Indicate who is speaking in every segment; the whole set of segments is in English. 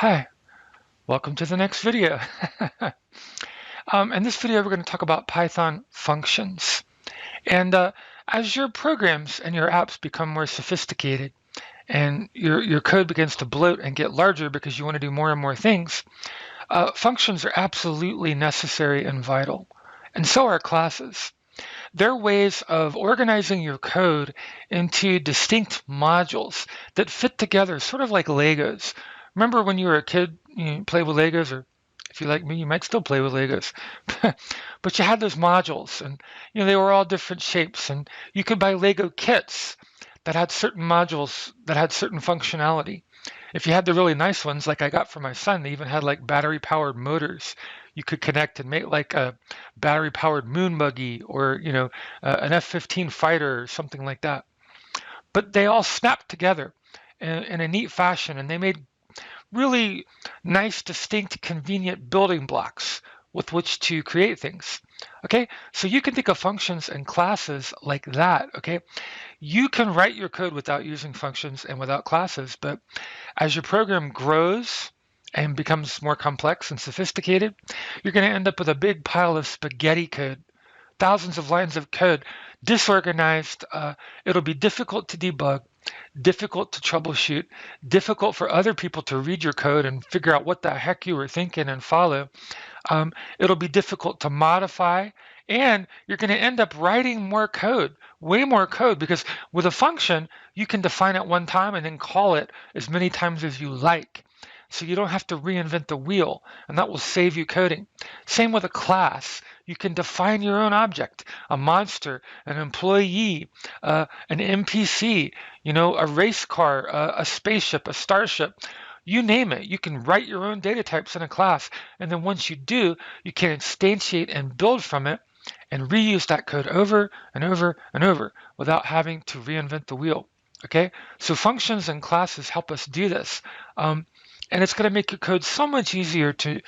Speaker 1: Hi, welcome to the next video. In this video, we're going to talk about Python functions. And as your programs and your apps become more sophisticated and your code begins to bloat and get larger because you want to do more and more things, functions are absolutely necessary and vital. And so are classes. They're ways of organizing your code into distinct modules that fit together, sort of like Legos. Remember when you were a kid, you played with Legos, or if you like me, you might still play with Legos. But you had those modules, and they were all different shapes, and you could buy Lego kits that had certain modules that had certain functionality. If you had the really nice ones, like I got for my son, they even had like battery-powered motors you could connect and make like a battery-powered moon buggy or an F-15 fighter or something like that. But they all snapped together in a neat fashion, and they made really nice, distinct, convenient building blocks with which to create things. Okay, so you can think of functions and classes like that. Okay, you can write your code without using functions and without classes, but as your program grows and becomes more complex and sophisticated, you're going to end up with a big pile of spaghetti code, thousands of lines of code, disorganized. It'll be difficult to debug, difficult to troubleshoot, difficult for other people to read your code and figure out what the heck you were thinking and follow. It'll be difficult to modify, and you're going to end up writing more code, way more code, because with a function, you can define it one time and then call it as many times as you like. So you don't have to reinvent the wheel, and that will save you coding. Same with a class. You can define your own object, a monster, an employee, an NPC, a race car, a spaceship, a starship. You name it. You can write your own data types in a class, and then once you do, you can instantiate and build from it and reuse that code over and over and over without having to reinvent the wheel. Okay, so functions and classes help us do this. And it's going to make your code so much easier to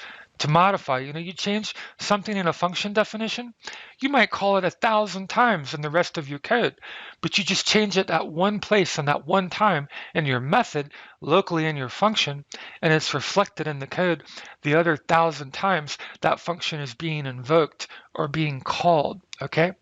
Speaker 1: modify. You change something in a function definition, you might call it 1,000 times in the rest of your code, but you just change it at one place and that one time in your method locally in your function, and it's reflected in the code the other 1,000 times that function is being invoked or being called. Okay?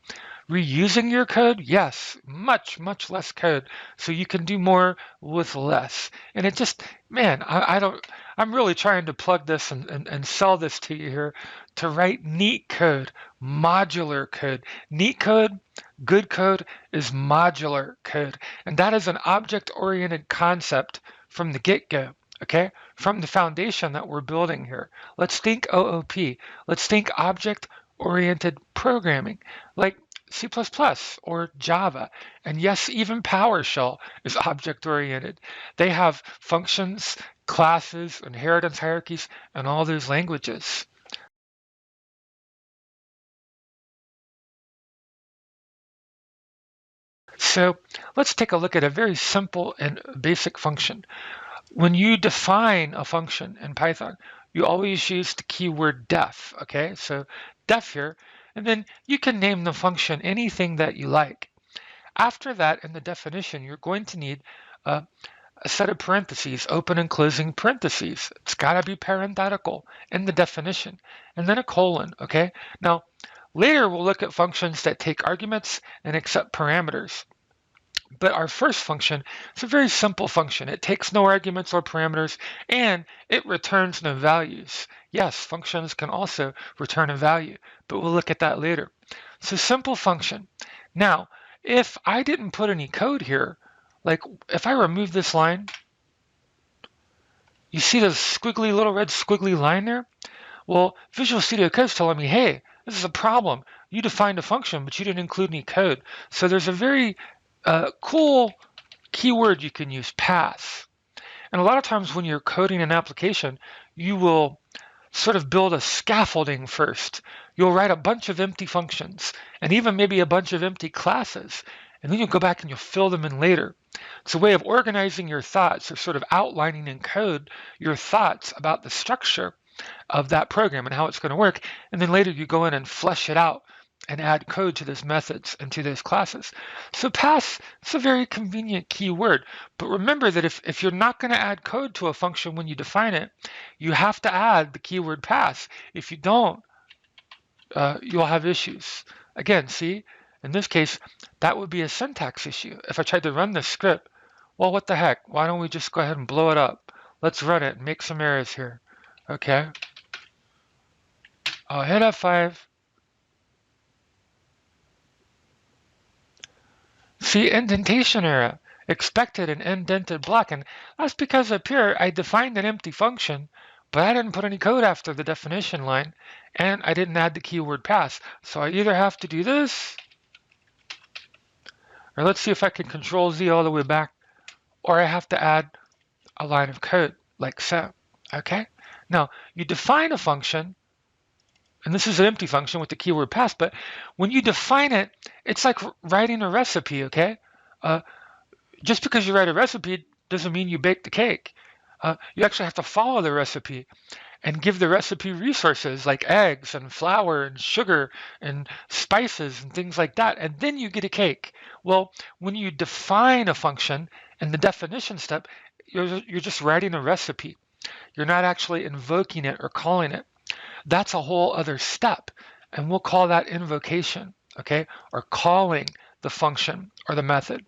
Speaker 1: Reusing your code, yes, much, much less code, so you can do more with less. And it just, man, I'm really trying to plug this and sell this to you here, to write neat code, modular code. Neat code, good code is modular code. And that is an object-oriented concept from the get-go. Okay, from the foundation that we're building here. Let's think OOP. Let's think object-oriented programming. Like C++ or Java. And yes, even PowerShell is object-oriented. They have functions, classes, inheritance hierarchies, and all those languages. So let's take a look at a very simple and basic function. When you define a function in Python, you always use the keyword def, okay? So def here, and then you can name the function anything that you like. After that, in the definition, you're going to need a set of parentheses, open and closing parentheses. It's got to be parenthetical in the definition, and then a colon, okay? Now, later we'll look at functions that take arguments and accept parameters. But our first function is a very simple function. It takes no arguments or parameters, and it returns no values. Yes, functions can also return a value, but we'll look at that later. So simple function. Now, if I didn't put any code here, like if I remove this line, you see the squiggly little red squiggly line there? Well, Visual Studio Code's telling me, hey, this is a problem. You defined a function, but you didn't include any code. So there's a very cool keyword you can use, path. And a lot of times when you're coding an application, you will sort of build a scaffolding first. You'll write a bunch of empty functions and even maybe a bunch of empty classes, and then you'll go back and you'll fill them in later. It's a way of organizing your thoughts, or sort of outlining in code your thoughts about the structure of that program and how it's going to work, and then later you go in and flesh it out and add code to those methods and to those classes. So pass, it's a very convenient keyword. But remember that if you're not going to add code to a function when you define it, you have to add the keyword pass. If you don't, you'll have issues. Again, see, in this case, that would be a syntax issue. If I tried to run this script, well, what the heck? Why don't we just go ahead and blow it up? Let's run it and make some errors here. Okay. I'll hit F5. See, indentation error. Expected an indented block. And that's because up here, I defined an empty function, but I didn't put any code after the definition line, and I didn't add the keyword pass. So I either have to do this, or let's see if I can Control Z all the way back, or I have to add a line of code like so. Okay? Now, you define a function, and this is an empty function with the keyword pass, but when you define it, it's like writing a recipe, okay? Just because you write a recipe doesn't mean you bake the cake. You actually have to follow the recipe and give the recipe resources like eggs and flour and sugar and spices and things like that, and then you get a cake. Well, when you define a function in the definition step, you're just writing a recipe. You're not actually invoking it or calling it. That's a whole other step, and we'll call that invocation, okay, or calling the function or the method.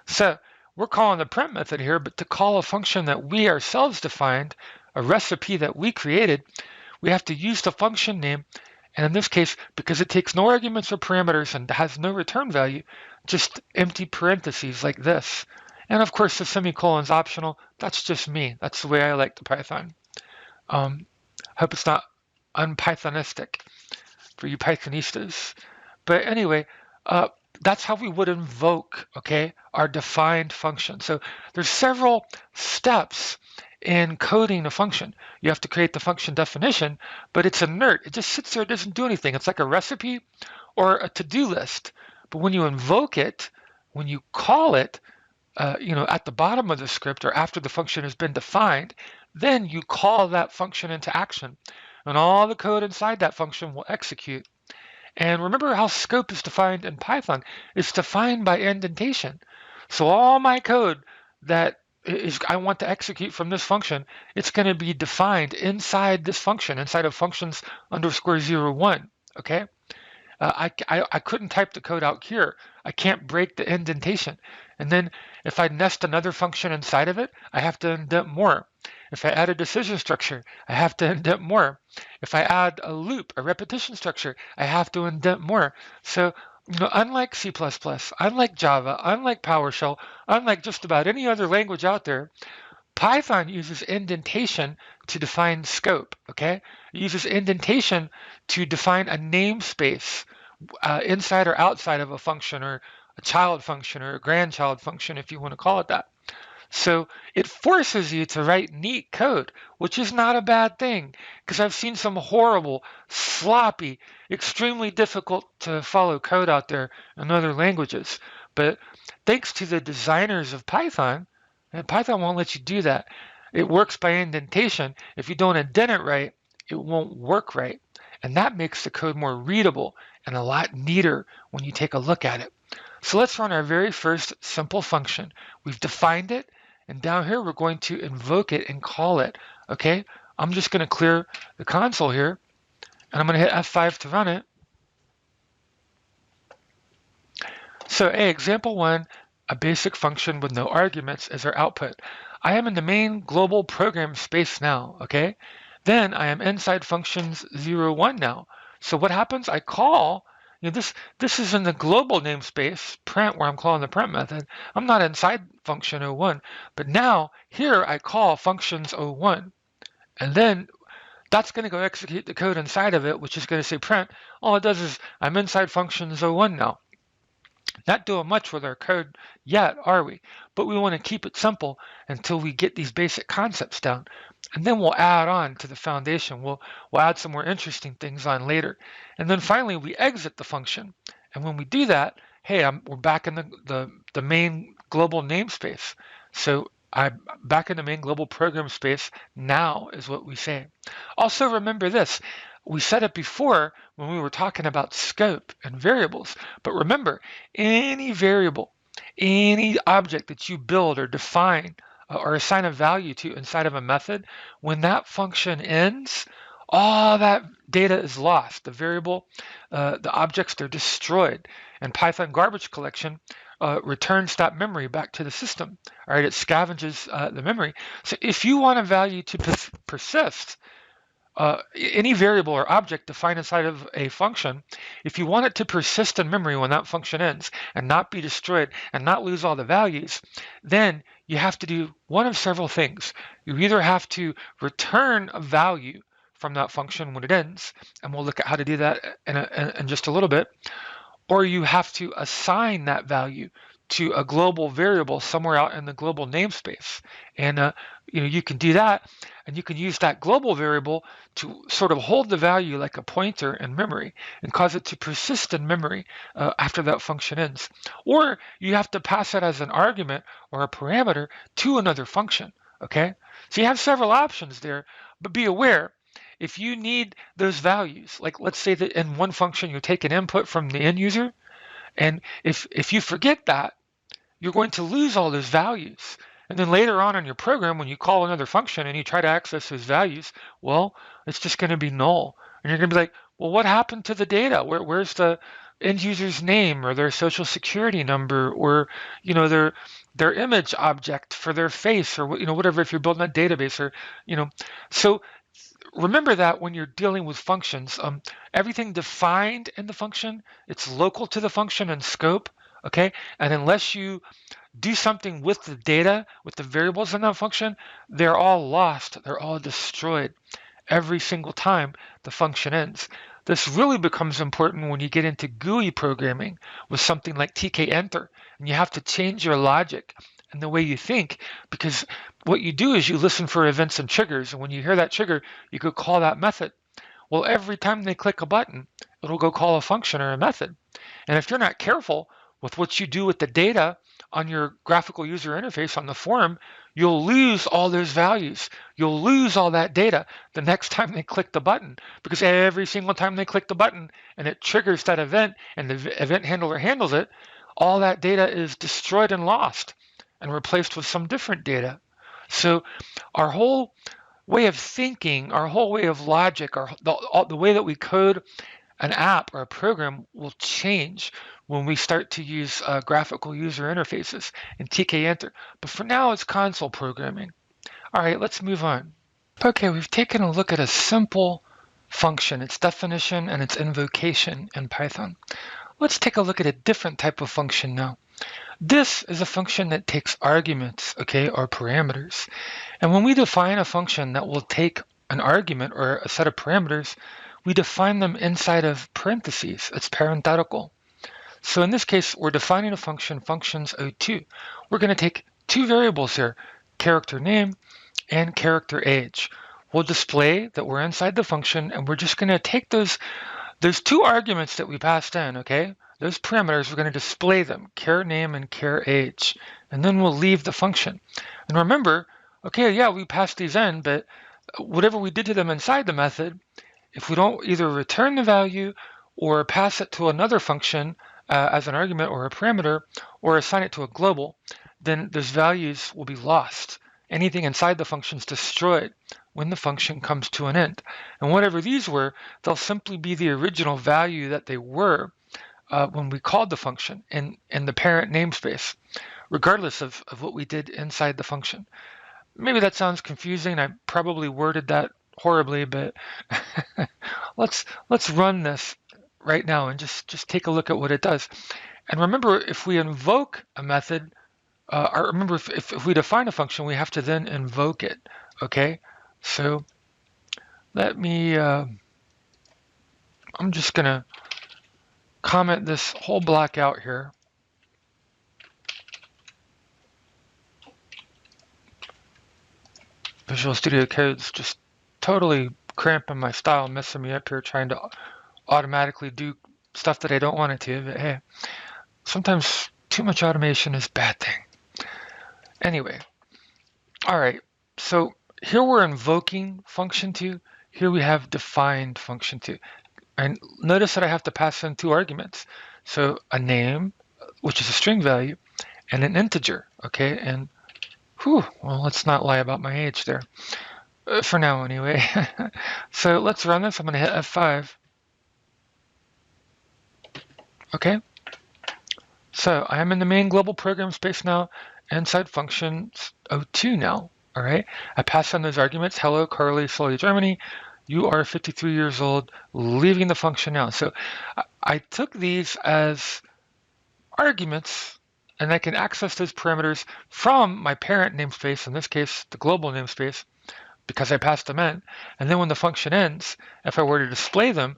Speaker 1: So we're calling the print method here, but to call a function that we ourselves defined, a recipe that we created, we have to use the function name, and in this case, because it takes no arguments or parameters and has no return value, just empty parentheses like this. And of course, the semicolon is optional. That's just me. That's the way I like the Python. Hope it's not unPythonistic for you Pythonistas. But anyway, that's how we would invoke, okay, our defined function. So there's several steps in coding a function. You have to create the function definition, but it's inert. It just sits there, it doesn't do anything. It's like a recipe or a to-do list. But when you invoke it, when you call it, at the bottom of the script or after the function has been defined, then you call that function into action. And all the code inside that function will execute. And remember how scope is defined in Python. It's defined by indentation. So all my code that I want to execute from this function, it's going to be defined inside this function, inside of functions _01, okay? I couldn't type the code out here. I can't break the indentation. And then if I nest another function inside of it, I have to indent more. If I add a decision structure, I have to indent more. If I add a loop, a repetition structure, I have to indent more. So, unlike C++, unlike Java, unlike PowerShell, unlike just about any other language out there, Python uses indentation to define scope, okay? It uses indentation to define a namespace inside or outside of a function or a child function or a grandchild function, if you want to call it that. So it forces you to write neat code, which is not a bad thing, because I've seen some horrible, sloppy, extremely difficult to follow code out there in other languages. But thanks to the designers of Python, and Python won't let you do that. It works by indentation. If you don't indent it right, it won't work right. And that makes the code more readable and a lot neater when you take a look at it. So let's run our very first simple function. We've defined it, and down here we're going to invoke it and call it. Okay, I'm just going to clear the console here, and I'm going to hit F5 to run it. So example 1, a basic function with no arguments is our output. I am in the main global program space now, okay? Then I am inside functions 01 now. So what happens? I call, this is in the global namespace, print, where I'm calling the print method. I'm not inside function 01, but now here I call functions 01. And then that's going to go execute the code inside of it, which is going to say print. All it does is I'm inside functions 01 now. Not doing much with our code yet, are we? But we want to keep it simple until we get these basic concepts down. And then we'll add on to the foundation. We'll add some more interesting things on later. And then finally, we exit the function. And when we do that, hey, we're back in the main global namespace. So I'm back in the main global program space now is what we say. Also remember this, We said it before when we were talking about scope and variables, but remember, any variable, any object that you build or define or assign a value to inside of a method, when that function ends, all that data is lost. The variable, the objects, they're destroyed. And Python garbage collection returns that memory back to the system. All right, it scavenges the memory. So if you want a value to persist, any variable or object defined inside of a function, if you want it to persist in memory when that function ends and not be destroyed and not lose all the values, then you have to do one of several things. You either have to return a value from that function when it ends, and we'll look at how to do that in just a little bit, or you have to assign that value to a global variable somewhere out in the global namespace. And you can do that, and you can use that global variable to sort of hold the value like a pointer in memory and cause it to persist in memory after that function ends. Or you have to pass it as an argument or a parameter to another function, okay? So you have several options there, but be aware, if you need those values, like let's say that in one function you take an input from the end user, and if you forget that, you're going to lose all those values. And then later on in your program, when you call another function and you try to access those values, well, it's just going to be null. And you're going to be like, well, what happened to the data? Where's the end user's name or their social security number or their image object for their face or whatever, if you're building a database or so remember that when you're dealing with functions, everything defined in the function, it's local to the function in scope, okay? And unless you do something with the data, with the variables in that function, they're all lost, they're all destroyed every single time the function ends. This really becomes important when you get into GUI programming with something like Tkinter, and you have to change your logic and the way you think, because what you do is you listen for events and triggers, and when you hear that trigger, you could call that method. Well, every time they click a button, it'll go call a function or a method. And if you're not careful with what you do with the data on your graphical user interface on the form, you'll lose all those values. You'll lose all that data the next time they click the button, because every single time they click the button and it triggers that event and the event handler handles it, all that data is destroyed and lost and replaced with some different data. So our whole way of thinking, our whole way of logic, the way that we code an app or a program will change when we start to use graphical user interfaces in Tkinter. But for now, it's console programming. All right, let's move on. Okay, we've taken a look at a simple function, its definition and its invocation in Python. Let's take a look at a different type of function now. This is a function that takes arguments, okay, or parameters. And when we define a function that will take an argument or a set of parameters, we define them inside of parentheses. It's parenthetical. So in this case, we're defining a function, functions O2. We're going to take two variables here, character name and character age. We'll display that we're inside the function, and we're just going to take those two arguments that we passed in, okay? Those parameters, we're going to display them, char name and char age, and then we'll leave the function. And remember, okay, yeah, we passed these in, but whatever we did to them inside the method, if we don't either return the value or pass it to another function as an argument or a parameter, or assign it to a global, then those values will be lost. Anything inside the function is destroyed when the function comes to an end. And whatever these were, they'll simply be the original value that they were when we called the function in the parent namespace, regardless of what we did inside the function. Maybe that sounds confusing. I probably worded that horribly, but let's run this right now and just take a look at what it does. And remember, if we invoke a method, remember if we define a function, we have to then invoke it, okay? So let me, I'm just gonna comment this whole block out here. Visual Studio Code's just totally cramping my style, messing me up here, trying to automatically do stuff that I don't want it to, but hey, sometimes too much automation is a bad thing. Anyway, all right, so here we're invoking function2. here we have defined function 2. And notice that I have to pass in 2 arguments. So a name, which is a string value, and an integer, okay? And well, let's not lie about my age there. For now, anyway. So let's run this. I'm going to hit F5. Okay. So I am in the main global program space now, inside functions 02 now. All right. I pass on those arguments. Hello, Carly, Slowly, Germany. You are 53 years old, leaving the function now. So I took these as arguments, and I can access those parameters from my parent namespace, in this case, the global namespace, because I passed them in. And then when the function ends, if I were to display them,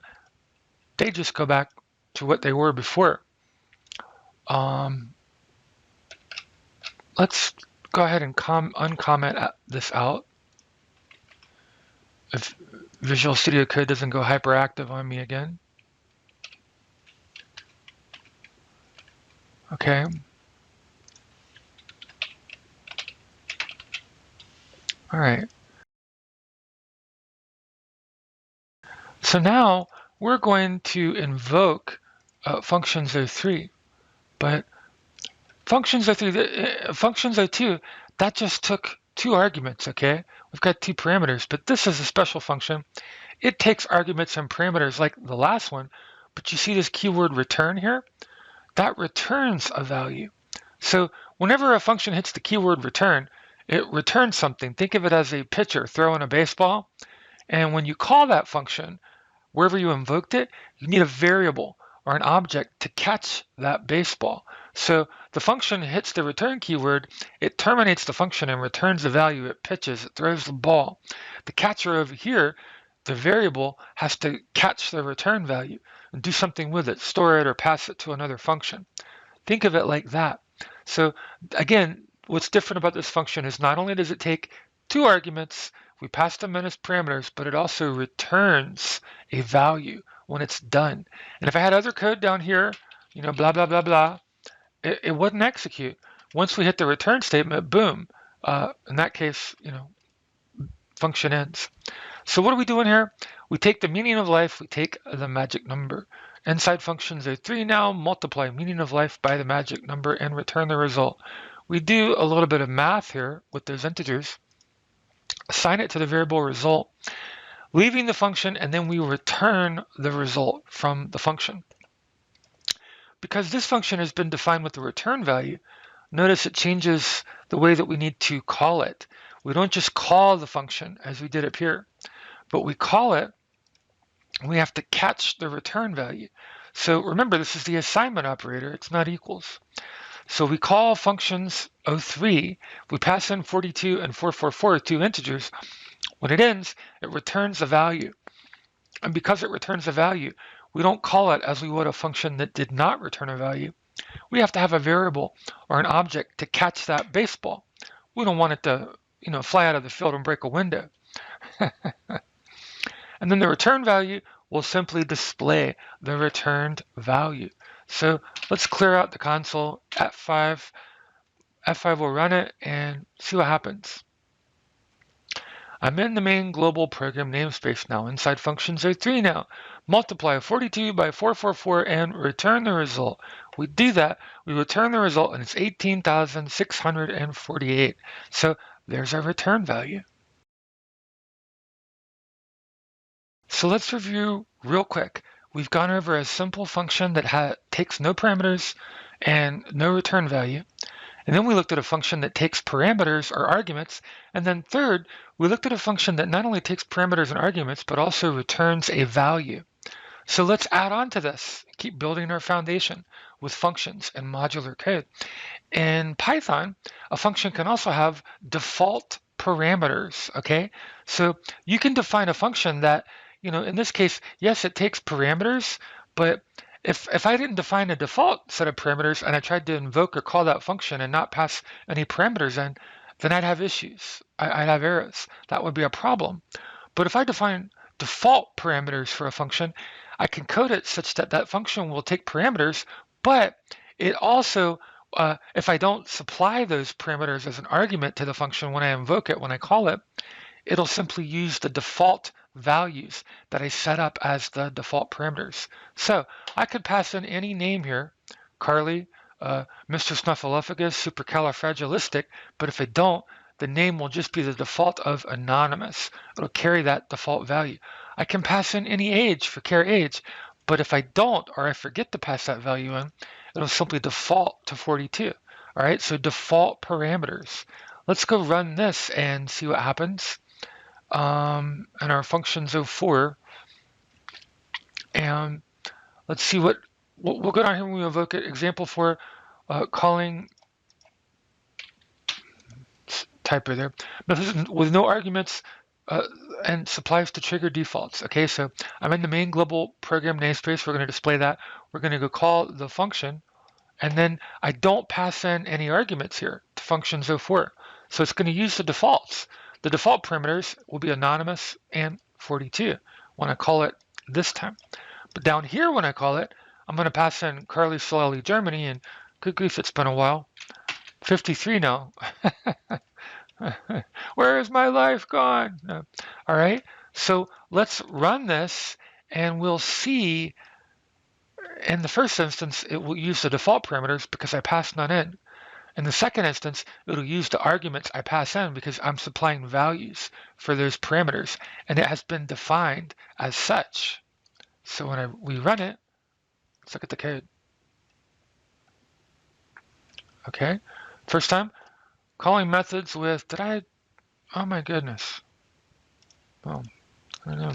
Speaker 1: they just go back to what they were before. Let's go ahead and uncomment this out. If Visual Studio Code doesn't go hyperactive on me again. Okay. All right. So now we're going to invoke functions 03, but functions 03, functions 02, that just took 2 arguments, okay? We've got 2 parameters, but this is a special function. It takes arguments and parameters like the last one, but you see this keyword return here? That returns a value. So whenever a function hits the keyword return, it returns something. Think of it as a pitcher throwing a baseball. And when you call that function, wherever you invoked it, you need a variable or an object to catch that baseball. So the function hits the return keyword, it terminates the function and returns the value, it pitches, it throws the ball. The catcher over here, the variable, has to catch the return value and do something with it, store it or pass it to another function. Think of it like that. So again, what's different about this function is not only does it take 2 arguments, we pass them in as parameters, but it also returns a value when it's done. And if I had other code down here, blah, blah, blah, blah, it wouldn't execute. Once we hit the return statement, boom. In that case, function ends. So what are we doing here? We take the meaning of life, we take the magic number. Inside functions 03 now, multiply meaning of life by the magic number and return the result. We do a little bit of math here with those integers. Assign it to the variable result, leaving the function, and then we return the result from the function. Because this function has been defined with the return value, notice it changes the way that we need to call it. We don't just call the function as we did up here, but we call it, and we have to catch the return value. So remember, this is the assignment operator, it's not equals. So we call functions 03, we pass in 42 and 444, 2 integers. When it ends, it returns a value. And because it returns a value, we don't call it as we would a function that did not return a value. We have to have a variable or an object to catch that baseball. We don't want it to, fly out of the field and break a window. And then the return value will simply display the returned value. So let's clear out the console. F5 will run it and see what happens. I'm in the main global program namespace now, inside functions 03 now. Multiply 42 by 444 and return the result. We do that, we return the result, and it's 18,648. So there's our return value. So let's review real quick. We've gone over a simple function that takes no parameters and no return value. And then we looked at a function that takes parameters or arguments. And then third, we looked at a function that not only takes parameters and arguments, but also returns a value. So let's add on to this, keep building our foundation with functions and modular code. In Python, a function can also have default parameters, okay? So you can define a function that, in this case, yes, it takes parameters, but if I didn't define a default set of parameters and I tried to invoke or call that function and not pass any parameters in, then I'd have issues. I'd have errors. That would be a problem. But if I define default parameters for a function, I can code it such that that function will take parameters, but it also, if I don't supply those parameters as an argument to the function when I invoke it, when I call it, it'll simply use the default values that I set up as the default parameters. So I could pass in any name here, Carly, Mr. Snuffleupagus, supercalifragilistic, but if I don't, the name will just be the default of anonymous. It'll carry that default value. I can pass in any age for care age, but if I don't, or I forget to pass that value in, it'll simply default to 42. All right, so default parameters. Let's go run this and see what happens. And our functions 04. And let's see what we'll go down here when we invoke it. Example for calling typer there, with no arguments and supplies to trigger defaults. Okay, so I'm in the main global program namespace. We're going to display that. We're going to go call the function, and then I don't pass in any arguments here to functions 04. So it's going to use the defaults. The default parameters will be anonymous and 42 when I call it this time. But down here when I call it, I'm going to pass in Carly Solelli Germany, and good grief, it's been a while. 53 now. Where is my life gone? No. All right, so let's run this and we'll see. In the first instance, it will use the default parameters because I passed none in. In the second instance, it'll use the arguments I pass in because I'm supplying values for those parameters, and it has been defined as such. So when we run it, let's look at the code. Okay, first time, calling methods with, oh my goodness. Oh, I don't know.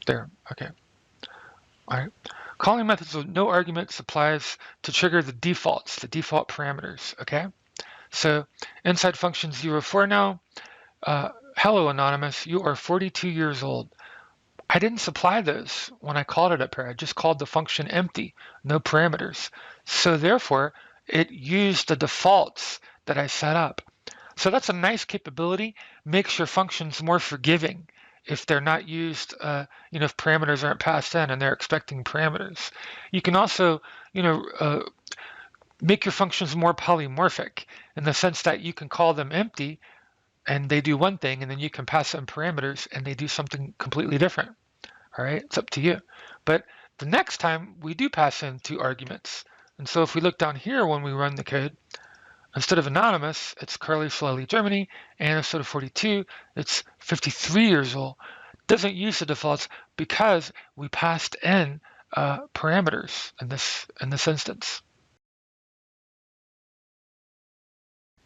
Speaker 1: There, okay. All right. Calling methods with no argument supplies to trigger the defaults, the default parameters, okay? So inside function 04 now, hello anonymous, you are 42 years old. I didn't supply those when I called it up here. I just called the function empty, no parameters. So therefore, it used the defaults that I set up. So that's a nice capability, makes your functions more forgiving if they're not used, if parameters aren't passed in and they're expecting parameters. You can also, make your functions more polymorphic in the sense that you can call them empty and they do one thing, and then you can pass them parameters and they do something completely different. All right, it's up to you. But the next time we do pass in 2 arguments. And so if we look down here when we run the code, instead of anonymous, it's Carly Solelli Germany, and instead of 42, it's 53 years old. It doesn't use the defaults because we passed in parameters in this instance.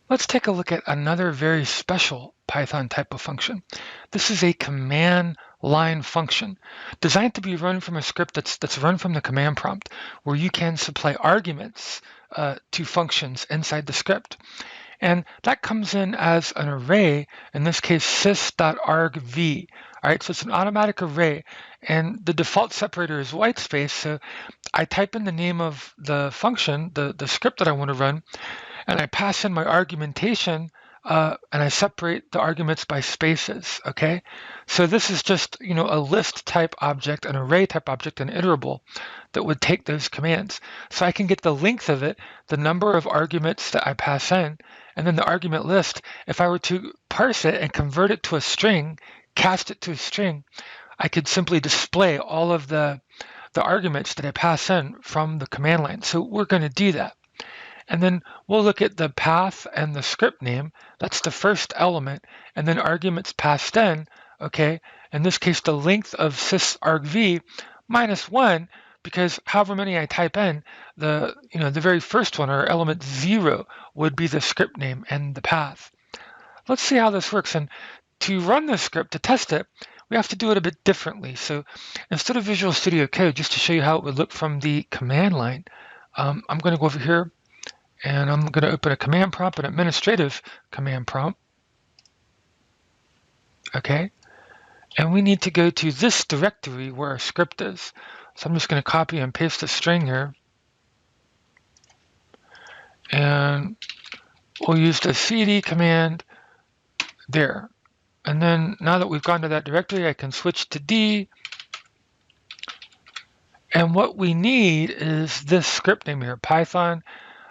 Speaker 1: Let's take a look at another very special Python type of function. This is a command line function designed to be run from a script that's run from the command prompt, where you can supply arguments to functions inside the script. And that comes in as an array, in this case sys.argv. All right, so it's an automatic array, and the default separator is white space. So I type in the name of the function, the script that I want to run, and I pass in my argumentation, and I separate the arguments by spaces, okay? So this is just, a list type object, an array type object, an iterable that would take those commands. So I can get the length of it, the number of arguments that I pass in, and then the argument list. If I were to parse it and convert it to a string, cast it to a string, I could simply display all of the arguments that I pass in from the command line. So we're going to do that. And then we'll look at the path and the script name. That's the first element. And then arguments passed in, okay? In this case, the length of sysargv -1, because however many I type in, the very first one, or element 0, would be the script name and the path. Let's see how this works. And to run this script, to test it, we have to do it a bit differently. So instead of Visual Studio Code, just to show you how it would look from the command line, I'm going to go over here, and I'm going to open a command prompt, an administrative command prompt. Okay. And we need to go to this directory where our script is. So I'm just going to copy and paste a string here. And we'll use the cd command there. And then now that we've gone to that directory, I can switch to D. And what we need is this script name here, Python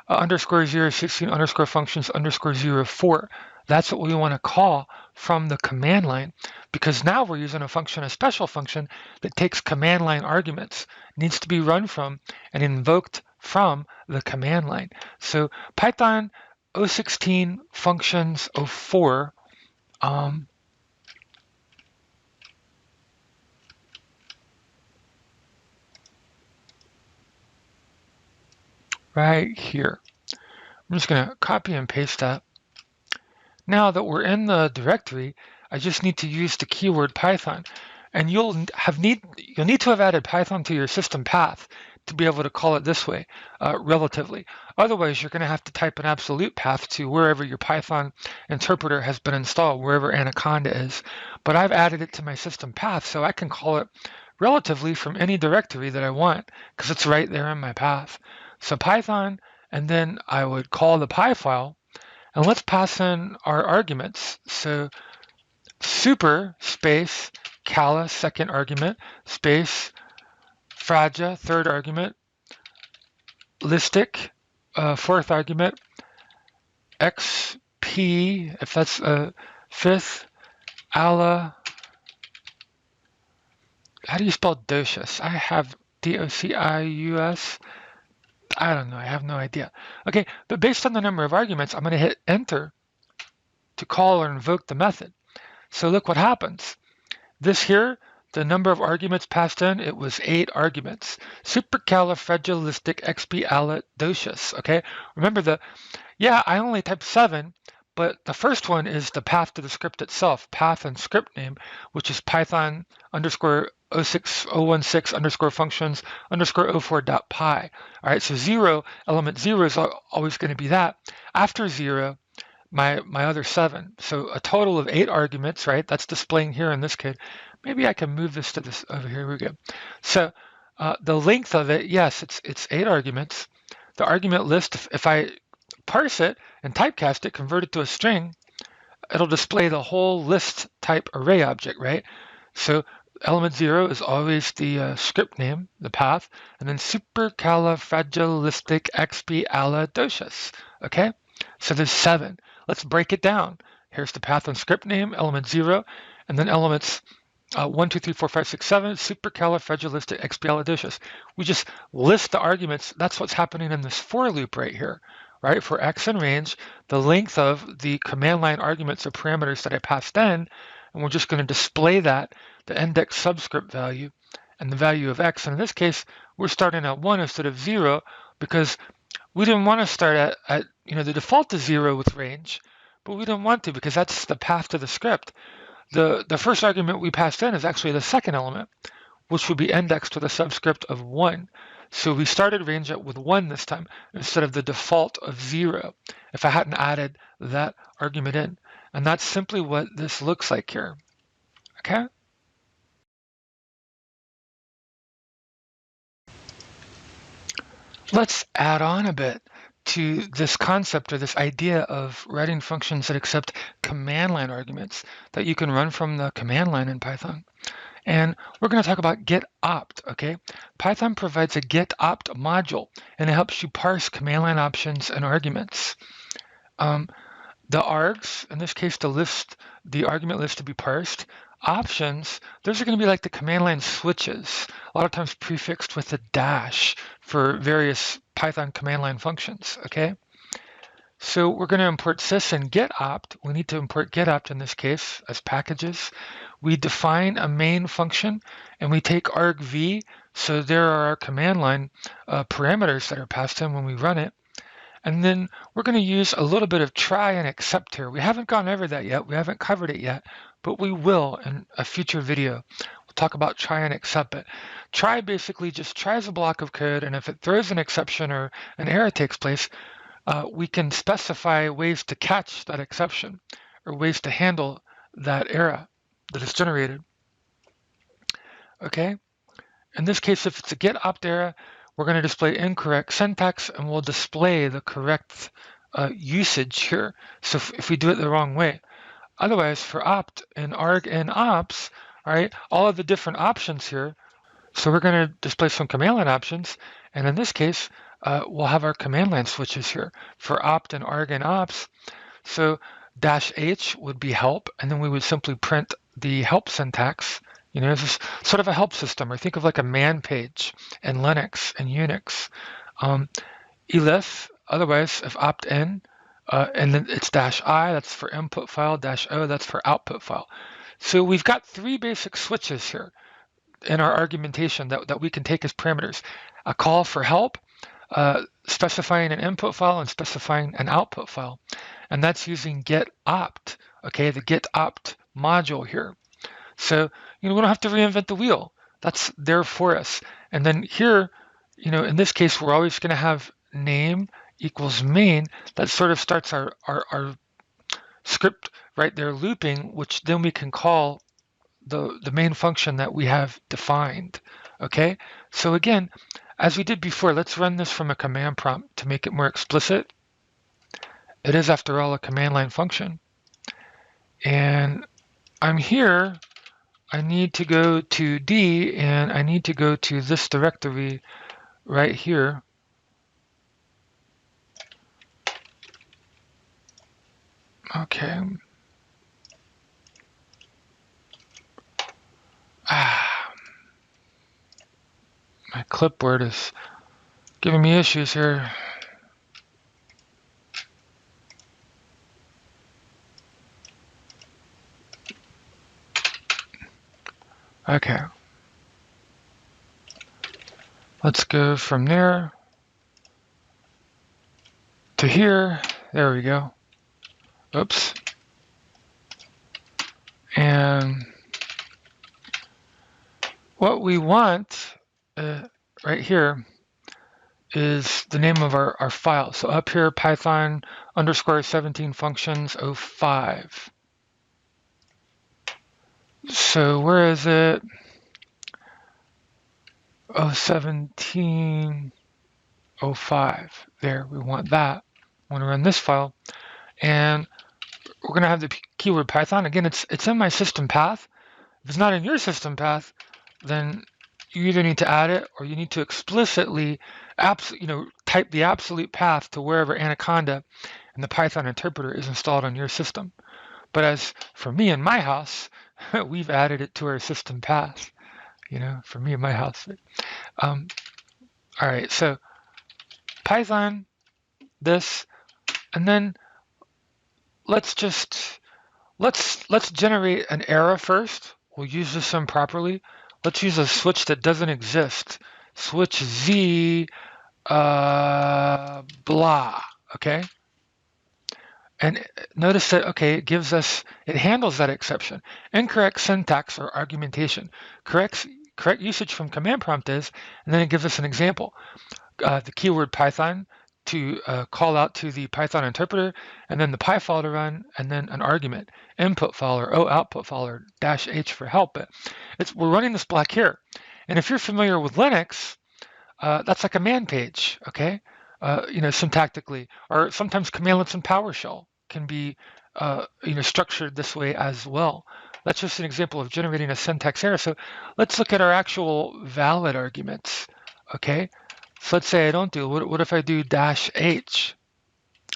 Speaker 1: _016 _functions _04. that's what we want to call from the command line, because now we're using a function, a special function that takes command line arguments, needs to be run from and invoked from the command line. So Python 016 functions 04, right here. I'm just going to copy and paste that. Now that we're in the directory, I just need to use the keyword Python, and you'll need to have added Python to your system path to be able to call it this way, relatively. Otherwise, you're going to have to type an absolute path to wherever your Python interpreter has been installed, wherever Anaconda is. But I've added it to my system path, so I can call it relatively from any directory that I want, because it's right there in my path. So Python, and then I would call the py file, and let's pass in our arguments. So super space cala, second argument, space fraja, third argument, listic, fourth argument, xp, if that's fifth, ala, how do you spell docius? I have D-O-C-I-U-S. I don't know, I have no idea. Okay, but based on the number of arguments, I'm going to hit enter to call or invoke the method. So look what happens. This here, the number of arguments passed in, it was 8 arguments. Supercalifragilisticexpialidocious, okay? Remember I only typed 7, but the first one is the path to the script itself, path and script name, which is Python _016 _ functions _ 04.py. All right, so element 0 is always going to be that. After 0, my other 7. So a total of 8 arguments, right? That's displaying here in this case. Maybe I can move this to this over here. Here we go. So the length of it, yes, it's 8 arguments. The argument list, if I parse it and typecast it, convert it to a string, it'll display the whole list type array object, right? So element 0 is always the script name, the path, and then supercalifragilisticexpialidocious, okay? So there's 7. Let's break it down. Here's the path and script name, element 0, and then elements 1, 2, 3, 4, 5, 6, 7, supercalifragilisticexpialidocious. We just list the arguments. That's what's happening in this for loop right here, right? For x in range, the length of the command line arguments or parameters that I passed in, and we're just going to display that, the index subscript value, and the value of x. And in this case, we're starting at 1 instead of 0 because we didn't want to start at the default is 0 with range, but we didn't want to because that's the path to the script. The first argument we passed in is actually the second element, which would be indexed with a subscript of 1. So we started range with 1 this time instead of the default of 0 if I hadn't added that argument in. And that's simply what this looks like here. Okay? Let's add on a bit to this concept or this idea of writing functions that accept command line arguments that you can run from the command line in Python. And we're going to talk about get_opt, okay? Python provides a get_opt module, and it helps you parse command line options and arguments. The args, in this case, the argument list to be parsed. Options, those are going to be like the command line switches, a lot of times prefixed with a dash for various Python command line functions, okay? So we're going to import sys and get_opt. We need to import get_opt in this case as packages. We define a main function, and we take argv, so there are our command line parameters that are passed in when we run it. And then we're going to use a little bit of try and accept here. We haven't gone over that yet. We haven't covered it yet, but we will in a future video. We'll talk about try and accept it. Try basically just tries a block of code, and if it throws an exception or an error takes place, we can specify ways to catch that exception or ways to handle that error that is generated. Okay? In this case, if it's a get_opt error, we're going to display incorrect syntax, and we'll display the correct usage here. So if we do it the wrong way. Otherwise, for opt and arg and ops, all right, all of the different options here. So we're going to display some command line options, and in this case, we'll have our command line switches here for opt and arg and ops. So -h would be help, and then we would simply print the help syntax. You know, this is sort of a help system, or think of like a man page in Linux and Unix. Elif, otherwise, if opt-in, and then it's -i, that's for input file, -o, that's for output file. So we've got three basic switches here in our argumentation that we can take as parameters. A call for help, specifying an input file and specifying an output file. And that's using get opt, okay, the get opt module here. So, we don't have to reinvent the wheel. That's there for us. And then here, in this case, we're always going to have name equals main. That sort of starts our script right there looping, which then we can call the main function that we have defined. Okay, so again, as we did before, let's run this from a command prompt to make it more explicit. It is, after all, a command line function. And I'm here. I need to go to D, and I need to go to this directory right here. Okay. My clipboard is giving me issues here. Okay. Let's go from there to here. There we go. Oops. And what we want right here is the name of our file. So up here, Python _17 functions 05. So where is it? 1705. There, we want that. I want to run this file. And we're going to have the keyword Python. Again, it's in my system path. If it's not in your system path, then you either need to add it or you need to explicitly type the absolute path to wherever Anaconda and the Python interpreter is installed on your system. But as for me and my house, we've added it to our system path, for me and my house. All right, so Python, this, and then let's generate an error first. We'll use this improperly. Let's use a switch that doesn't exist. Switch Z blah, okay? And notice that, okay, it handles that exception. Incorrect syntax or argumentation. Correct usage from command prompt is, and then it gives us an example. The keyword Python to call out to the Python interpreter, and then the py file to run, and then an argument, input file or O output file or -h for help. We're running this block here. And if you're familiar with Linux, that's like a man page, okay? Syntactically, or sometimes commandlets in PowerShell can be, structured this way as well. That's just an example of generating a syntax error. So let's look at our actual valid arguments, okay? So let's say I don't do, what if I do -h?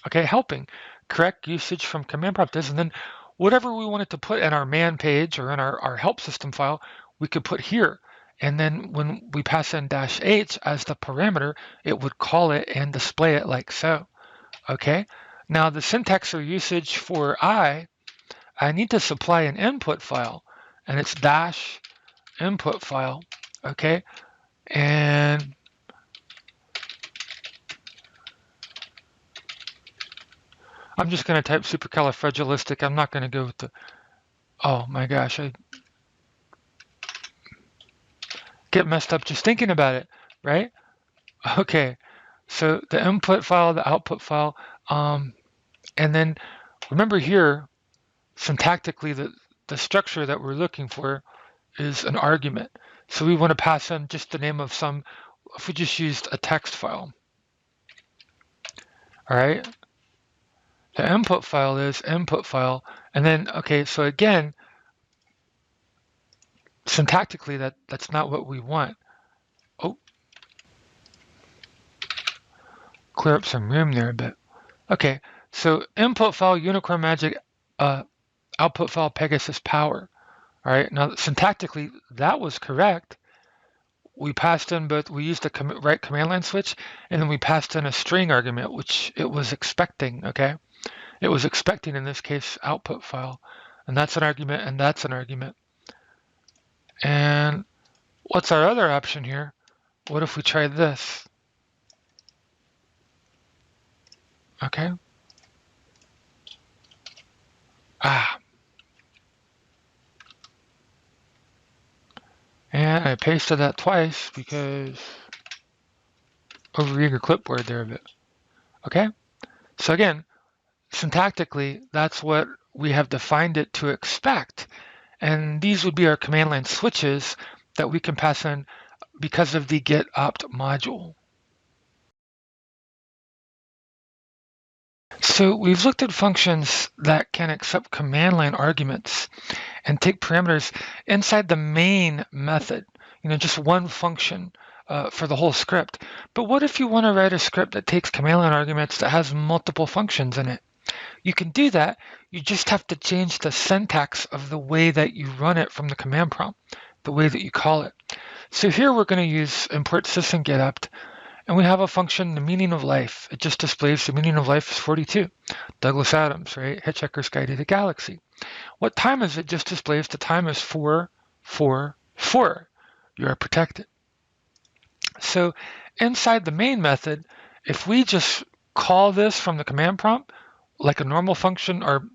Speaker 1: Okay, helping. Correct usage from command prompt is, and then whatever we wanted to put in our man page or in our help system file, we could put here. And then when we pass in -h as the parameter, it would call it and display it like so. Okay, now the syntax or usage for I need to supply an input file, and it's -input file. Okay, and I'm just going to type supercalifragilistic. I'm not going to go with the, oh my gosh, I get messed up just thinking about it, right? Okay, so the input file, the output file, and then remember here, syntactically, the structure that we're looking for is an argument. So we want to pass in just the name of some, if we just used a text file. All right. The input file is input file. And then, okay, so again, syntactically, that's not what we want. Oh, clear up some room there a bit. Okay, so input file, Unicorn Magic, output file Pegasus power. All right, now syntactically, that was correct. We passed in both, we used the right command line switch, and then we passed in a string argument, which it was expecting, okay? It was expecting, in this case, output file. And that's an argument, and that's an argument. And what's our other option here? What if we try this? Okay. And I pasted that twice because overeager clipboard there a bit. Okay. So again, syntactically, that's what we have defined it to expect. And these would be our command line switches that we can pass in because of the get opt module. So we've looked at functions that can accept command line arguments and take parameters inside the main method, just one function for the whole script. But what if you want to write a script that takes command line arguments that has multiple functions in it? You can do that. You just have to change the syntax of the way that you run it from the command prompt, the way that you call it. So here we're going to use import sys and getupt. And we have a function, the meaning of life. It just displays the meaning of life is 42. Douglas Adams, right? Hitchhiker's Guide to the Galaxy. What time is it? Just displays the time is 4:44. You are protected. So inside the main method, if we just call this from the command prompt, like a normal function or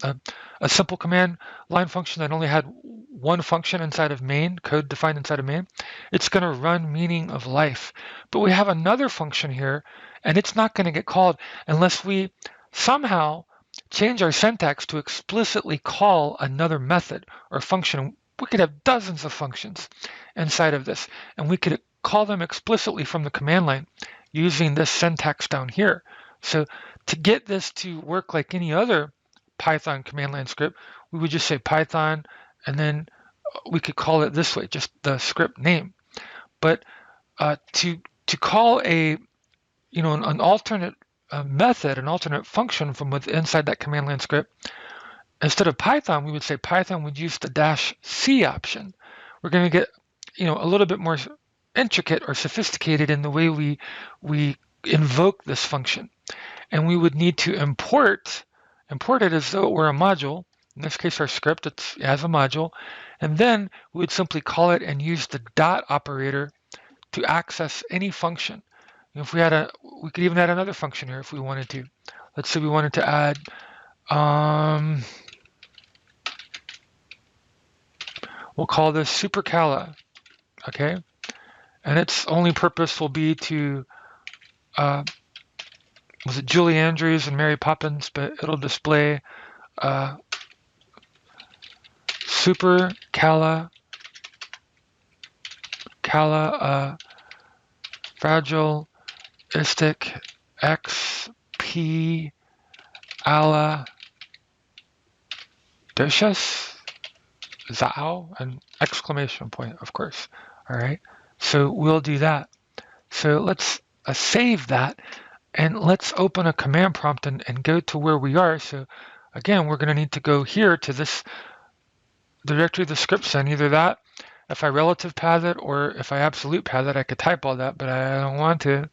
Speaker 1: a simple command line function that only had one function inside of main, code defined inside of main, it's going to run meaning of life. But we have another function here, and it's not going to get called unless we somehow change our syntax to explicitly call another method or function. We could have dozens of functions inside of this, and we could call them explicitly from the command line using this syntax down here. So to get this to work like any other Python command line script, we would just say Python, and then we could call it this way, just the script name. But to call an alternate method, an alternate function from inside that command line script, instead of Python, we would say Python would use the -c option. We're going to get a little bit more intricate or sophisticated in the way we invoke this function. And we would need to import it as though it were a module. In this case, our script, it has a module. And then we would simply call it and use the dot operator to access any function. If we could even add another function here if we wanted to. Let's say we wanted to add, we'll call this supercala, okay? And its only purpose will be to, was it Julie Andrews and Mary Poppins, but it'll display supercala fragilistic XP ala docious zao, an exclamation point, of course. All right, so we'll do that. So let's save that. And let's open a command prompt and go to where we are. So again, we're going to need to go here to this directory the script's in, either that, if I relative path it, or if I absolute path it, I could type all that, but I don't want to.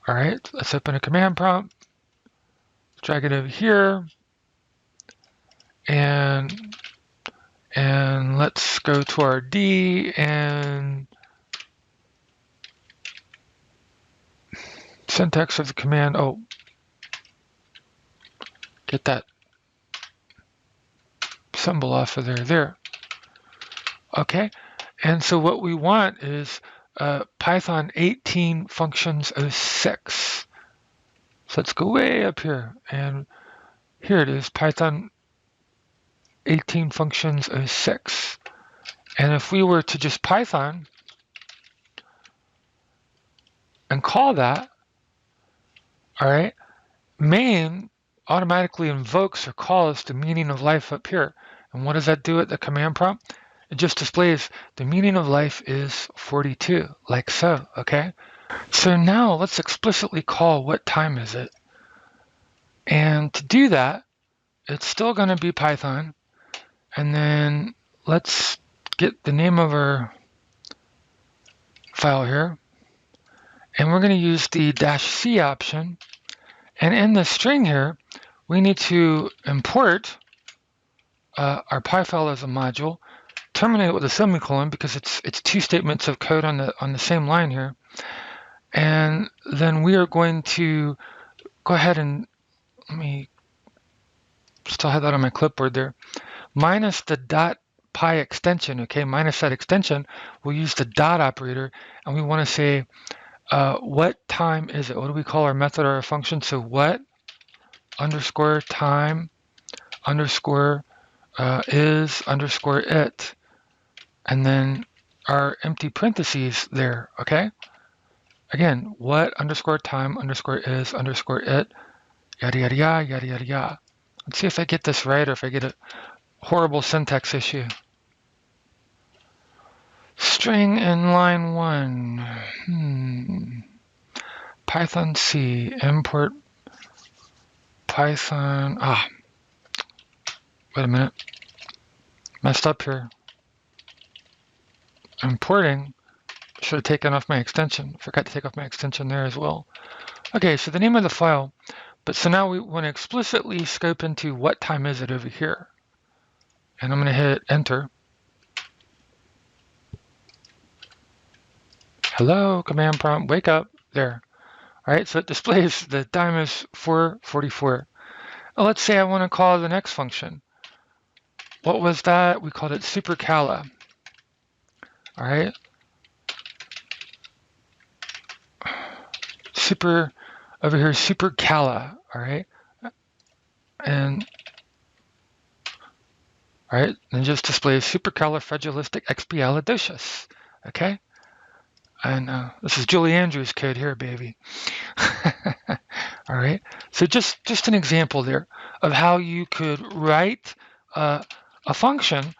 Speaker 1: All right, let's open a command prompt, drag it over here, and let's go to our D and syntax of the command. Oh, get that symbol off of there. Okay, and so what we want is Python 18 functions 06. So let's go way up here, and here it is, Python 18 functions 06. And if we were to just Python and call that, all right, main automatically invokes or calls the meaning of life up here. And what does that do at the command prompt? It just displays the meaning of life is 42, like so, okay? So now let's explicitly call what time is it. And to do that, it's still going to be Python. And then let's get the name of our file here. And we're going to use the -c option. And in the string here, we need to import our py file as a module, terminate it with a semicolon because it's two statements of code on the same line here. And then we are going to go ahead and let me still have that on my clipboard there. Minus the .py extension, okay, minus that extension, we'll use the dot operator, and we want to say, what time is it? What do we call our method or our function? So what underscore time underscore is underscore it, and then our empty parentheses there, okay? Again, what underscore time underscore is underscore it, yada, yada, yada, yada, yada, yada. Let's see if I get this right or if I get a horrible syntax issue. String in line 1. Python C, import Python. Wait a minute. Messed up here. Importing. Should have taken off my extension. Forgot to take off my extension there as well. Okay, so the name of the file. But so now we want to explicitly scope into what time is it over here. And I'm going to hit enter. Hello, command prompt, wake up. There. All right, so it displays the time is 4:44. Let's say I want to call the next function. What was that? We called it supercala. All right. Over here, supercala. All right. And all right, and just displays supercalifragilisticexpialidocious. Okay. And this is Julie Andrews code here, baby. All right. So just an example there of how you could write a function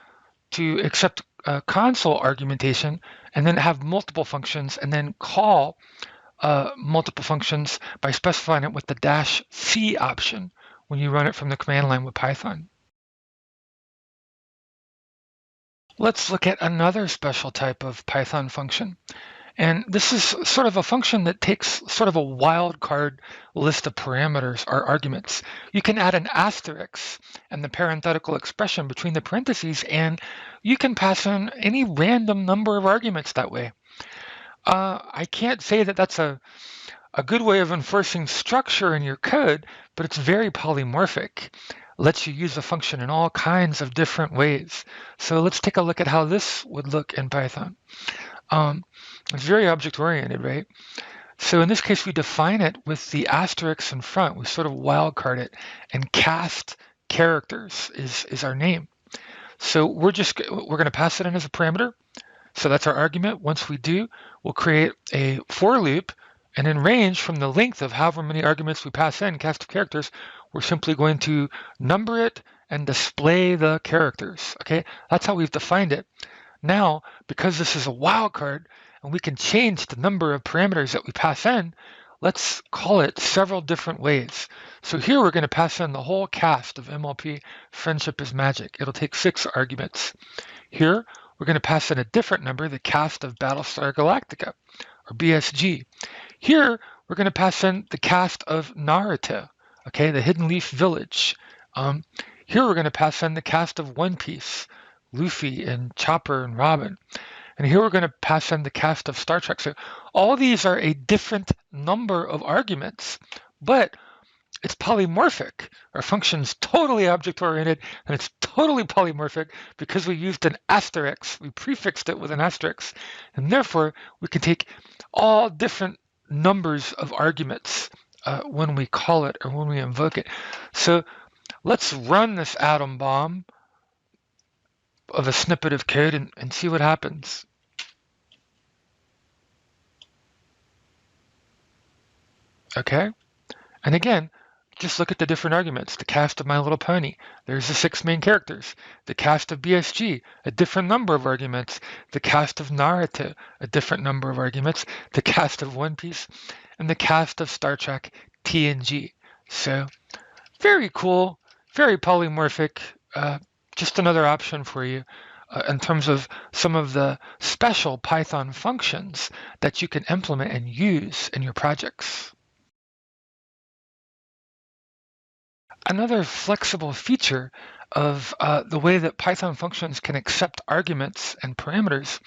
Speaker 1: to accept console argumentation and then have multiple functions and then call multiple functions by specifying it with the -c option when you run it from the command line with Python. Let's look at another special type of Python function. And this is sort of a function that takes sort of a wildcard list of parameters or arguments. You can add an asterisk and the parenthetical expression between the parentheses, and you can pass in any random number of arguments that way. I can't say that that's a good way of enforcing structure in your code, but it's very polymorphic. Lets you use a function in all kinds of different ways. So let's take a look at how this would look in Python. It's very object-oriented, right? So in this case, we define it with the asterisk in front. We sort of wildcard it, and cast characters is our name. So we're going to pass it in as a parameter. So that's our argument. Once we do, we'll create a for loop, and in range from the length of however many arguments we pass in, cast of characters, we're simply going to number it and display the characters. Okay, that's how we've defined it. Now, because this is a wildcard and we can change the number of parameters that we pass in, let's call it several different ways. So here we're going to pass in the whole cast of MLP Friendship is Magic. It'll take 6 arguments. Here we're going to pass in a different number, the cast of Battlestar Galactica, or BSG. Here we're going to pass in the cast of Naruto, okay, the Hidden Leaf Village. Here we're going to pass in the cast of One Piece, Luffy and Chopper and Robin. And here we're going to pass in the cast of Star Trek. So all these are a different number of arguments, but it's polymorphic. Our function's totally object-oriented, and it's totally polymorphic because we used an asterisk. We prefixed it with an asterisk, and therefore we can take all different numbers of arguments when we call it or when we invoke it. So let's run this atom bomb of a snippet of code and see what happens. Okay, and again, just look at the different arguments. The cast of My Little Pony, there's the 6 main characters. The cast of BSG, a different number of arguments. The cast of Naruto, a different number of arguments. The cast of One Piece, and the cast of Star Trek TNG. So very cool, very polymorphic, just another option for you in terms of some of the special Python functions that you can implement and use in your projects. Another flexible feature of the way that Python functions can accept arguments and parameters.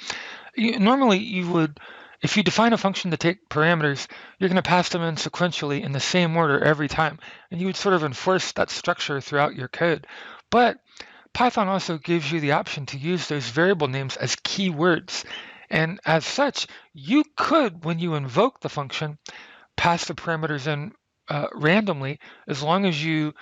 Speaker 1: Normally you would, if you define a function to take parameters, you're going to pass them in sequentially in the same order every time, and you would sort of enforce that structure throughout your code. But Python also gives you the option to use those variable names as keywords. And as such, you could, when you invoke the function, pass the parameters in randomly, as long as you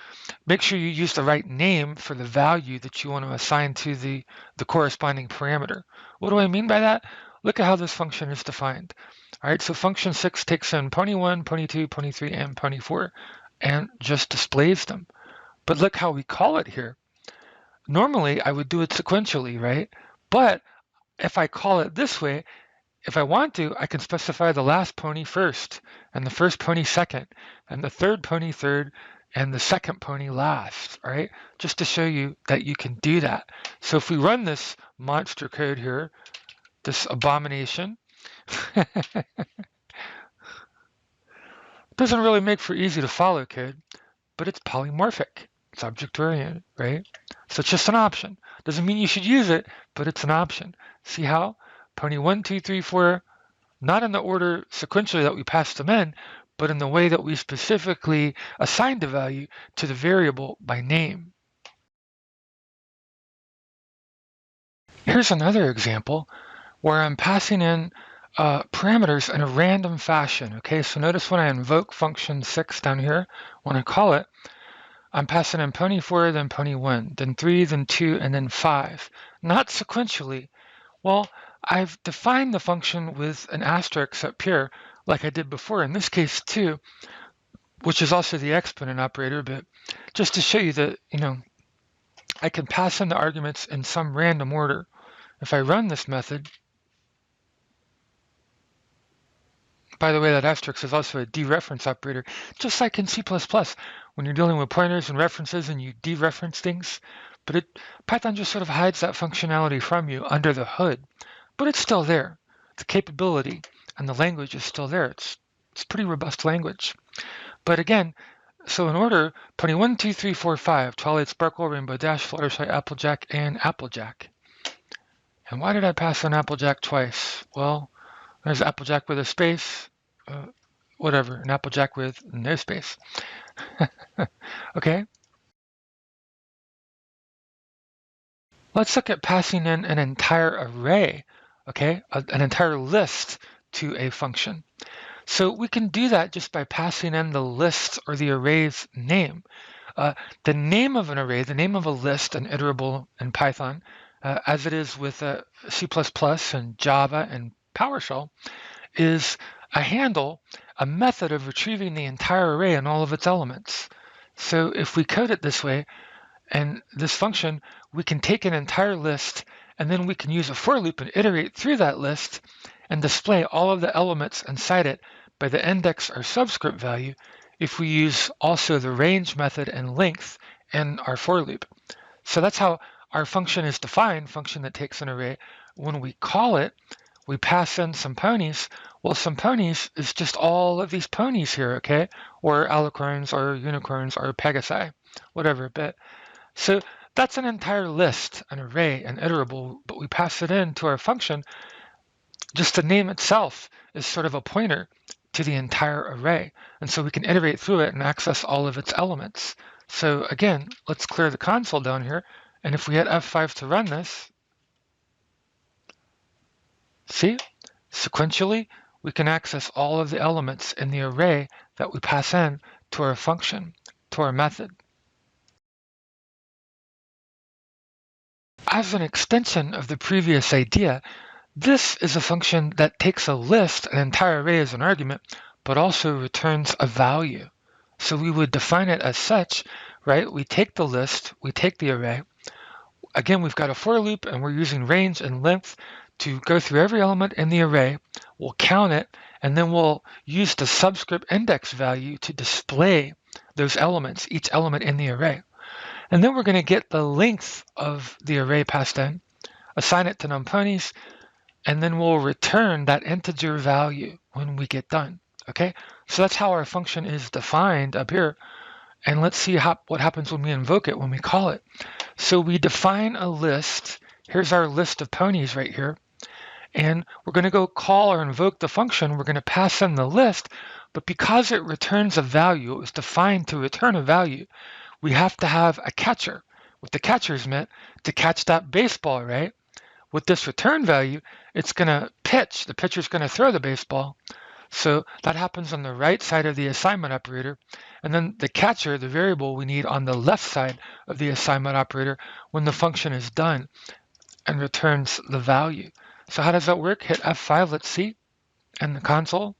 Speaker 1: make sure you use the right name for the value that you want to assign to the corresponding parameter. What do I mean by that? Look at how this function is defined. All right, so function 6 takes in pony1, pony2, pony3, and pony4, and just displays them. But look how we call it here. Normally, I would do it sequentially, right? But if I call it this way, if I want to, I can specify the last pony first, and the first pony second, and the third pony third, and the second pony last, all right? Just to show you that you can do that. So if we run this monster code here, this abomination, doesn't really make for easy to follow code, but it's polymorphic. It's object-oriented, right? So it's just an option. Doesn't mean you should use it, but it's an option. See how? Pony 1, 2, 3, 4, not in the order sequentially that we passed them in, but in the way that we specifically assigned a value to the variable by name. Here's another example where I'm passing in parameters in a random fashion. Okay, so notice when I invoke function 6 down here, when I call it, I'm passing in pony 4, then pony 1, then 3, then 2, and then 5. Not sequentially. Well, I've defined the function with an asterisk up here, like I did before, in this case too, which is also the exponent operator, but just to show you that, I can pass in the arguments in some random order. If I run this method, by the way, that asterisk is also a dereference operator, just like in C++ when you're dealing with pointers and references and you dereference things. But Python just sort of hides that functionality from you under the hood, but it's still there. The capability and the language is still there. It's pretty robust language. But again, so in order, pony 1, 2, 3, 4, 5, Twilight Sparkle, Rainbow Dash, Fluttershy, Applejack, and Applejack. And why did I pass on Applejack twice? Well, there's Applejack with a space, whatever, an Applejack with no space. Okay. Let's look at passing in an entire array, okay, an entire list to a function. So we can do that just by passing in the list or the array's name. The name of an array, the name of a list, an iterable in Python, as it is with C++ and Java and PowerShell, is a handle, a method of retrieving the entire array and all of its elements. So if we code it this way, and this function, we can take an entire list, and then we can use a for loop and iterate through that list and display all of the elements inside it by the index or subscript value if we use also the range method and length in our for loop. So that's how our function is defined, function that takes an array. When we call it, we pass in some ponies. Well, some ponies is just all of these ponies here, okay? Or alicorns, or unicorns, or pegasi, whatever. So that's an entire list, an array, an iterable, but we pass it into our function. Just the name itself is sort of a pointer to the entire array. And so we can iterate through it and access all of its elements. So again, let's clear the console down here. And if we hit F5 to run this, see, sequentially, we can access all of the elements in the array that we pass in to our function, to our method. As an extension of the previous idea, this is a function that takes a list, an entire array as an argument, but also returns a value. So we would define it as such, right? We take the list, we take the array. Again, we've got a for loop and we're using range and length to go through every element in the array. We'll count it, and then we'll use the subscript index value to display those elements, each element in the array. And then we're going to get the length of the array passed in, assign it to numponies, and then we'll return that integer value when we get done. Okay, so that's how our function is defined up here. And let's see what happens when we invoke it, when we call it. So we define a list. Here's our list of ponies right here. And we're going to go call or invoke the function. We're going to pass in the list, but because it returns a value, it was defined to return a value, we have to have a catcher. What the catcher is meant to catch that baseball, right? With this return value, it's going to pitch. The pitcher's going to throw the baseball. So that happens on the right side of the assignment operator. And then the catcher, the variable we need on the left side of the assignment operator when the function is done and returns the value. So how does that work? Hit F5, let's see, in the console.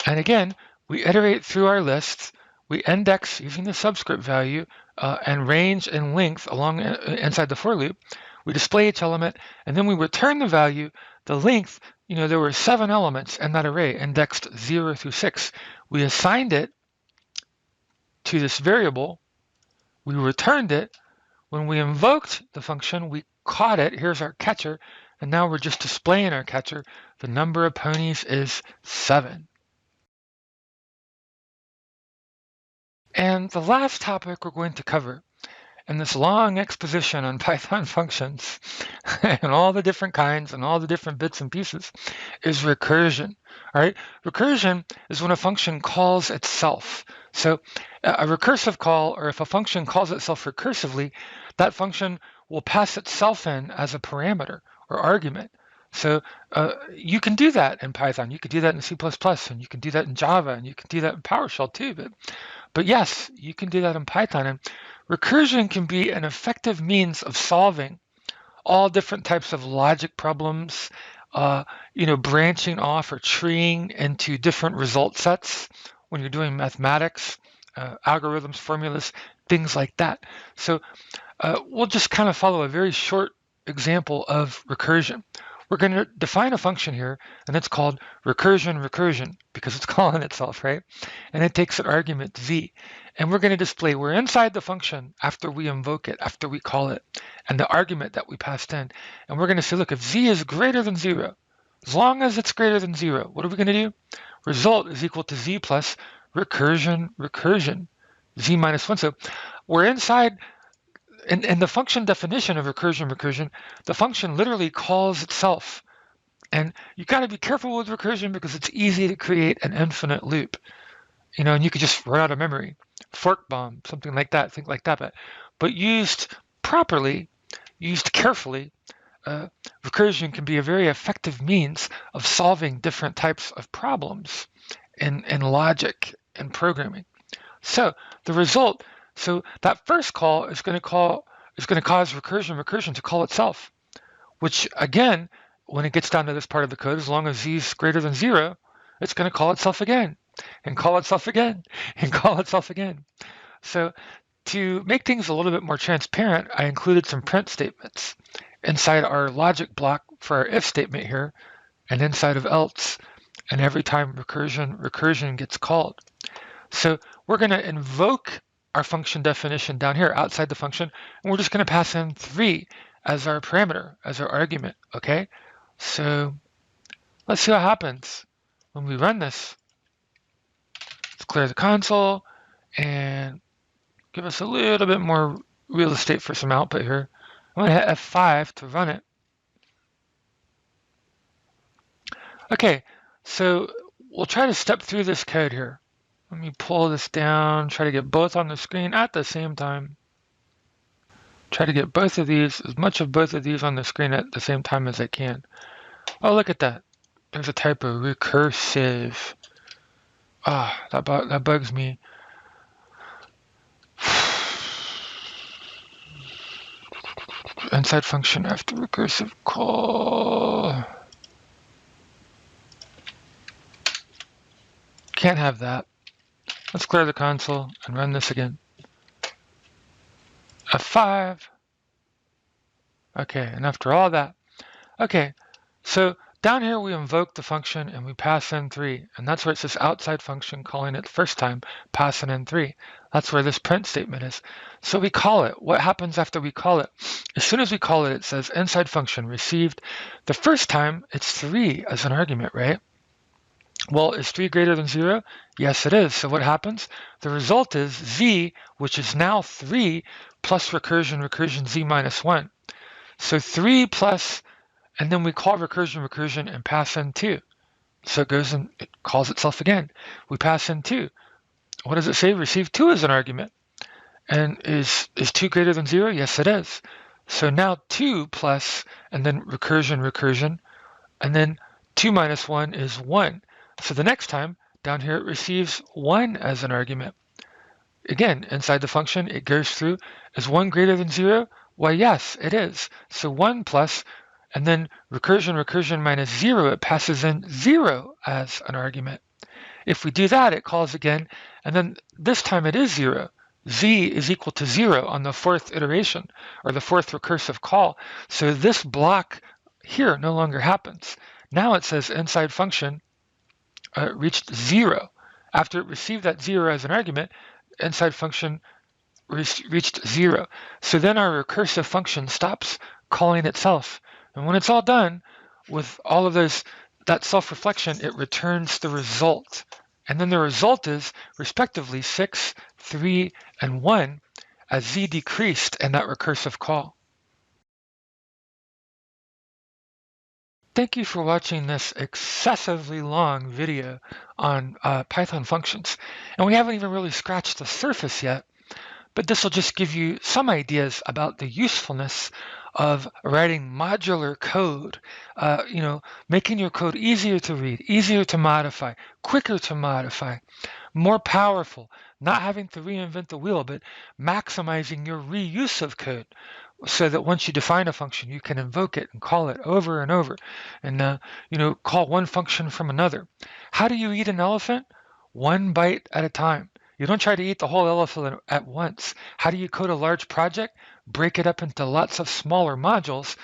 Speaker 1: And again, we iterate through our lists. We index using the subscript value and range and length along inside the for loop. We display each element, and then we return the value. The length, there were 7 elements in that array, indexed 0 through 6. We assigned it to this variable. We returned it. When we invoked the function, we caught it. Here's our catcher, and now we're just displaying our catcher. The number of ponies is 7. And the last topic we're going to cover in this long exposition on Python functions and all the different kinds and all the different bits and pieces is recursion. All right, recursion is when a function calls itself. So a recursive call, or if a function calls itself recursively, that function will pass itself in as a parameter or argument. So you can do that in Python. You could do that in C++, and you can do that in Java, and you can do that in PowerShell too. But yes, you can do that in Python. And recursion can be an effective means of solving all different types of logic problems, branching off or treeing into different result sets when you're doing mathematics, algorithms, formulas, things like that. So we'll just kind of follow a very short example of recursion. We're going to define a function here, and it's called recursion, because it's calling itself, right? And it takes an argument z. And we're going to display we're inside the function after we invoke it, after we call it, and the argument that we passed in. And we're going to say, look, if z is greater than 0, as long as it's greater than 0, what are we going to do? Result is equal to z plus recursion, z minus 1. So we're inside. In the function definition of recursion, the function literally calls itself. And you got to be careful with recursion because it's easy to create an infinite loop. And you could just run out of memory. Fork bomb, something like that, think like that. But used properly, used carefully, recursion can be a very effective means of solving different types of problems in logic and programming. So the result, so that first call is going to cause recursion to call itself, which again, when it gets down to this part of the code, as long as z is greater than 0, it's going to call itself again, and call itself again, and call itself again. So to make things a little bit more transparent, I included some print statements inside our logic block for our if statement here, and inside of else, and every time recursion gets called. So we're going to invoke our function definition down here outside the function, and we're just going to pass in 3 as our parameter, as our argument, okay? So let's see what happens when we run this. Let's clear the console and give us a little bit more real estate for some output here. I'm going to hit F5 to run it. Okay, so we'll try to step through this code here. Let me pull this down, try to get both on the screen at the same time. Try to get both of these, as much of both of these on the screen at the same time as I can. Oh, look at that. There's a type of recursive. That bugs me. Inside function after recursive call. Can't have that. Let's clear the console and run this again. F5. Okay, and after all that, okay, so Down here, we invoke the function and we pass in 3. And that's where it says outside function, calling it the first time, passing in 3. That's where this print statement is. So we call it. What happens after we call it? As soon as we call it, it says inside function received. The first time, it's 3 as an argument, right? Well, is 3 greater than 0? Yes, it is. So what happens? The result is z, which is now 3 plus recursion z minus 1. So 3 plus, and then we call recursion and pass in 2. So it goes and it calls itself again. We pass in 2. What does it say? Receive 2 as an argument. And is 2 greater than 0? Yes, it is. So now 2 plus, and then recursion, and then 2 minus 1 is 1. So the next time, down here, it receives 1 as an argument. Again, inside the function, it goes through. Is 1 greater than 0? Why, yes, it is. So 1 plus, and then recursion minus 0, it passes in 0 as an argument. If we do that, it calls again, and then this time it is 0. Z is equal to 0 on the 4th iteration, or the 4th recursive call. So this block here no longer happens. Now it says inside function reached 0. After it received that 0 as an argument, inside function reached 0. So then our recursive function stops calling itself. And when it's all done with all of that self-reflection, it returns the result. And then the result is, respectively, 6, 3, and 1 as z decreased in that recursive call. Thank you for watching this excessively long video on Python functions. And we haven't even really scratched the surface yet, but this will just give you some ideas about the usefulness of writing modular code, making your code easier to read, easier to modify, quicker to modify, more powerful, not having to reinvent the wheel, but maximizing your reuse of code, so that once you define a function, you can invoke it and call it over and over, and call one function from another. How do you eat an elephant? One bite at a time. You don't try to eat the whole elephant at once. How do you code a large project? Break it up into lots of smaller modules,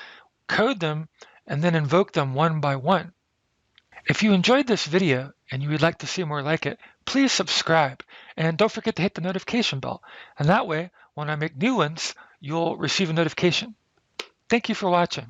Speaker 1: code them, and then invoke them one by one. If you enjoyed this video and you would like to see more like it, please subscribe, and don't forget to hit the notification bell. And that way, when I make new ones, you'll receive a notification. Thank you for watching.